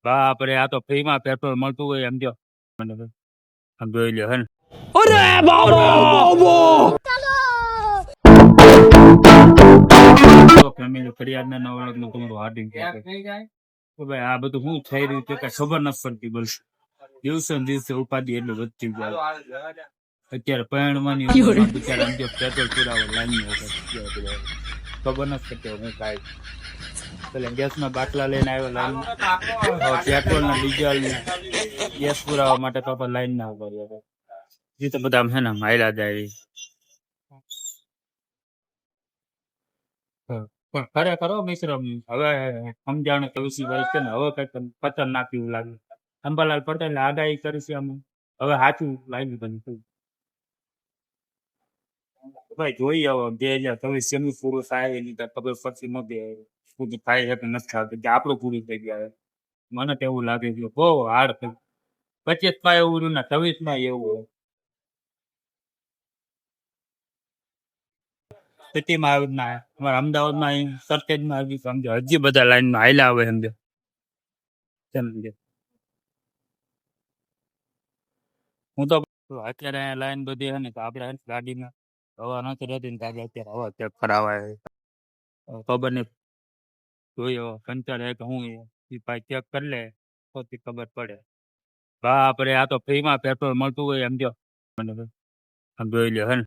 બાપ રે, આ તો ફ્રીમાં પેટ્રોલ મળતું હોય એમ જો મને તો આમ જોઈ લ્યો હે ને. અરે બાબા તો ફેમિલી ફરિયાદના નવરત્ન તમારું હાર્દિક સ્વાગત. તો ભાઈ આ બધું શું થઈ રહ્યું છે કઈ ખબર નથી પડતી. બસ દિવસે ને દિવસે ઉપાધિ એટલું વધતી જાય. અત્યારે પરણવાની ઉંમરમાં બિચારા આમ જો પેટ્રોલ પુરાવો લાઈન ખબર નથી પડતી હું કાંઈ. પેલા ગેસના બાટલા લઈને આવ્યો લાઈન, પેટ્રોલ ને ડીઝલ ને ગેસ પુરાવા માટે તો આપણે લાઈન ના ઉભા રહ્યા. એ તો બધા આમ હે ને હાયલા જાય. પણ ખરેખર મિશ્ર હવે સમજાણું 24 વર્ષ છે ને, હવે કઈક ખતરનાક એવું લાગે. અંબાલાલ પટેલ આગાહી કરી છે અમે, હવે સાચું લાગ્યું બન્યું. ભાઈ જોઈએ હવે 2024 શેનું પૂરું થાય એની તો ખબર પડતી નથી. પૂરું થાય છે કે નથી થતું, કે આપણું પૂરું થઈ ગયા. મને તો એવું લાગે છે બહુ હાર્ડ થયું. 25 એવું રહ્યું ને 26 એવું. સિટીમાં આવ્યું ના, અમારા અમદાવાદમાં સરખેજમાં આવી સમજો, હજી બધા લાઈનમાં હાલ્યા આવે સમજો. સમજે હું તો અત્યારે લાઈન બધી હે ને તો આપણે ગાડીમાં હવા નથી રહેતી ને ગાડી અત્યારે હવા ચેક કરાવાય. ખબર નહીં જોઈએ પંચર હે કે હું એ ભાઈ ચેક કરી લે તો ખબર પડે. બાપ રે, આ તો ફ્રીમાં પેટ્રોલ મળતું હોય એમ જો મને તો આમ જોઈ લ્યો હે ને.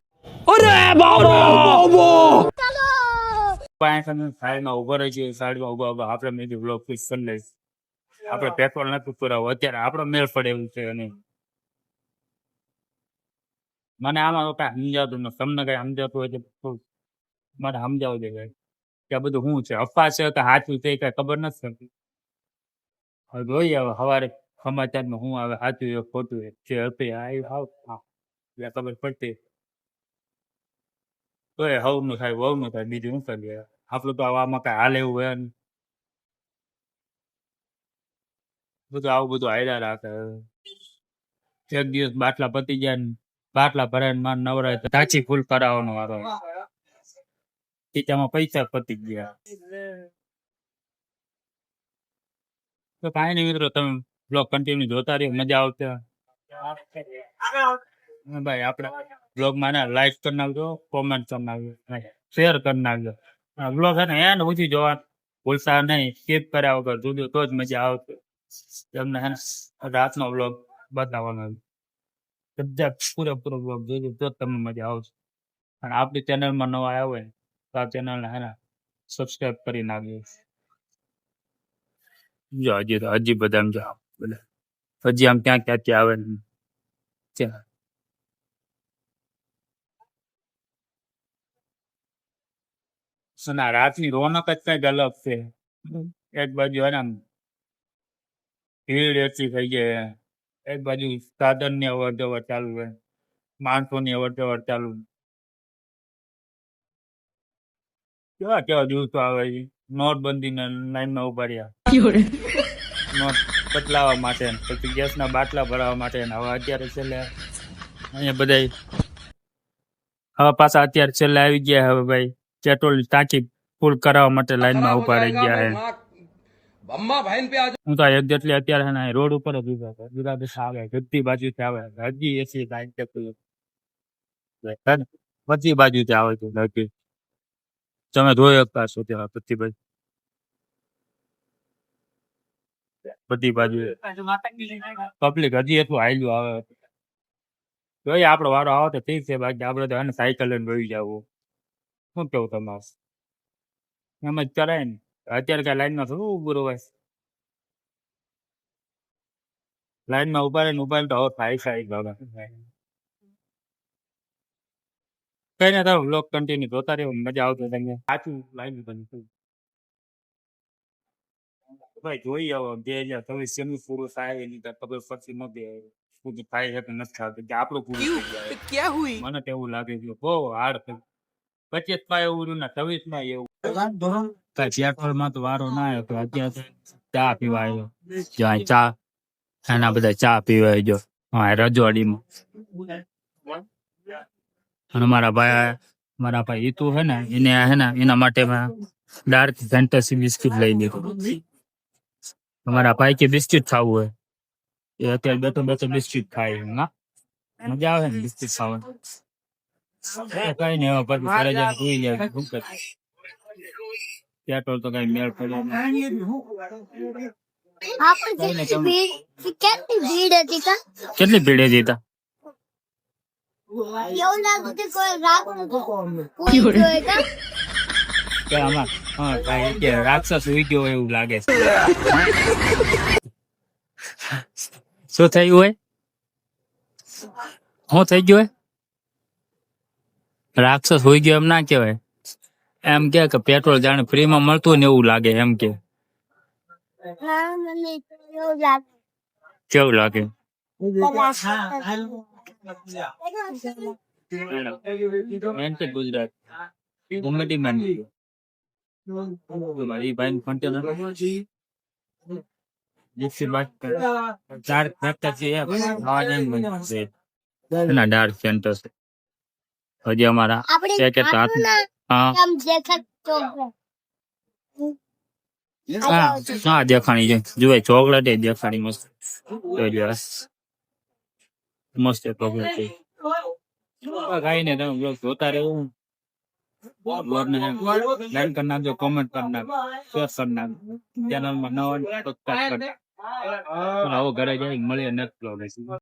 અરે બાબા સાઈડમાં ઉભો રહી છે, સાઈડમાં ઉભા આપણે મેં બ્લોક ફિક્સ કરી લઈશ. આપણે પેટ્રોલ નથી પુરાવું અત્યારે, આપણો મેળ પડે એવું છે. અને મને આમાં કઈ સમજાતું નથી. તમને કઈ સમજાતું હોય તો મને સમજાવજો કે આ બધું શું છે, અફવા છે કે સાચું છે કઈ ખબર નથી પડતી. હવે જોઈએ હવે સવારે સમાચારમાં શું આવે, સાચું એ ખોટું જે હતી એટલે ખબર પડતી. તો એ હવનું થાય વહુનું થાય, બીજું શું કરીએ. આપણું તો આમાં કઈ હાલ એવું હોય ને, બધું આવું બધું હાલ્યા રાખે. એક દિવસ બાટલા પતી જાય ને બાટલા ભરાય માર નવરાય તો ધાચી ફૂલ કરાવવાનો વારો. ખીચામાં પૈસા પતી ગયા. તો કાંઈ નહીં મિત્રો, તમે બ્લોગ કન્ટિન્યુ જોતા રહ્યો, મજા આવશે. ભાઈ આપણે બ્લોગમાં ને લાઈક કરી નાખજો, કોમેન્ટ કરી નાખજો, શેર કરી નાખજો. બ્લોગ છે ને એને ઓછી જોવા ભૂલતા નહીં. સ્કીપ કર્યા વગર જોજો તો જ મજા આવશે. તમને હે ને રાતનો બ્લોગ બતાવવાનો બધા પૂરેપૂરો બ્લોગ જોજો તો જ તમને મજા આવશે. અને આપણી ચેનલમાં નવા આવ્યા હોય તો આ ચેનલને હે ને સબસ્ક્રાઈબ કરી નાખજો. જો હજી બધા આમ જાઓ બધા હજી આમ ક્યાં ક્યાંથી આવે ના, રાતની રોનક જ કઈક અલગ છે. એક બાજુ હે ને આમ ભીડ એટલી થઈ ગઈ, એક બાજુ સાધન ની અવર જવર ચાલુ હોય, માણસોની અવર જવર ચાલુ. કેવા કેવા દિવસો આવે છે. નોટબંધી ના લાઈનમાં ઉભા રહ્યા નોટ બદલાવા માટે, પછી ગેસના બાટલા ભરાવા માટે. હવે અત્યારે છેલ્લે અહીંયા બધા હવે પાછા અત્યારે છેલ્લે આવી ગયા. હવે ભાઈ પેટ્રોલ ટાંકી ફૂલ કરાવવા માટે લાઈનમાં ઉભા રહી ગયા છે. હું તો એક જેટલી અત્યારે છે ને રોડ ઉપર જ ઉભા છે. બીજા બધા આવે બધી બાજુથી આવે, હજી એસી લાઈન બધી બાજુથી આવે છે. હજી તમે જોઈ શકતા છો ત્યાં બધી બાજુ, બધી બાજુ પબ્લિક હજી એટલું હાલ્યું આવે. જોઈએ આપણો વારો આવે તો ઠીક છે, બાકી આપણે તો એને સાયકલ લઈને વહી જવું. શું કેવું તમારે? એમ જ કરાય ને. અત્યારે કઈ લાઈનમાં થોડું ઉભું રહેવાય. લાઈનમાં ઉભા રહીને ઉભા તો હવે થાય થાય બાબા કઈ ના થાય. બ્લોગ કન્ટિન્યુ જોતા રહ્યો, મજા આવતો તમને સાચું લાગ્યું બન્યું. ભાઈ જોઈએ હવે 2024 શેનું પૂરું થાય એની તો ખબર પડતી નથી. પૂરું થાય છે કે નથી થતું, કે આપણું પૂરું થઈ જાય. મને તો એવું લાગે છે બહુ હાર્ડ થયું. 25 એવું રહ્યું ને 26 એવું. કઈ પેટ્રોલમાં તો વારો ના આવ્યો તો અત્યારે ચા પીવા આવ્યો. જ્યાં ચા એના બધા ચા પીવા જો હા રજવાડીમાં. અને મારા ભાઈ ઈતુ હે ને એને હે ને એના માટે મેં ડાર્ક ફેન્ટસી બિસ્કિટ લઈ લીધું. અમારા ભાઈ કે બિસ્કિટ ખાવું હોય એ અત્યારે બેઠો બેઠો બિસ્કિટ ખાય ના મજા આવે ને બિસ્કિટ ખાવાની કઈ નહીં હવે પછી ઘરે જઈને સુઈ જાય શું કરે પેટ્રોલ તો કઈ મેળ પડે નહીં. કેટલી ભીડ હતી કા કેટલી ભીડે જતા એવું લાગતું કે કોઈ રાત કોઈ જોયે કા કે આમાં હા ભાઈ કે રાક્ષસ ઉઈ ગયો હોય એવું લાગે છે શું થયું હોય શું થઈ ગયું હોય રાક્ષસ હોઈ ગયો એમ ના કહેવાય એમ કે પેટ્રોલ જાણે ફ્રીમાં મળતું ને એવું લાગે એમ કે ના મને એવું લાગે કેવું લાગે મેન છે ગુજરાત કોમેડી મેન મારી ભાઈ કન્ટેનર જીપ્સી બાત કર ડાર્ક ફેક્ટર છે આવાજ એમ છે ના ડાર્ક સેન્ટર છે હજી અમારા આપણે પેકેટ હાથ ના હા આમ દેખાતો હા હા દેખાણી છે જોવે ચોકલેટ એ દેખાણી મસ્ત જોઈ લો મસ્ત ચોકલેટ છે કઈ ને તમે બ્લોગ જોતા રહેવું બ્લોગને લાઈક કરી નાખજો કોમેન્ટ કરી નાખજો શેર કરી નાખજો ચેનલમાં નવા સબસ્ક્રાઇબ કરી આવો ઘરે જઈ મળીએ નેક્સ્ટ બ્લોગ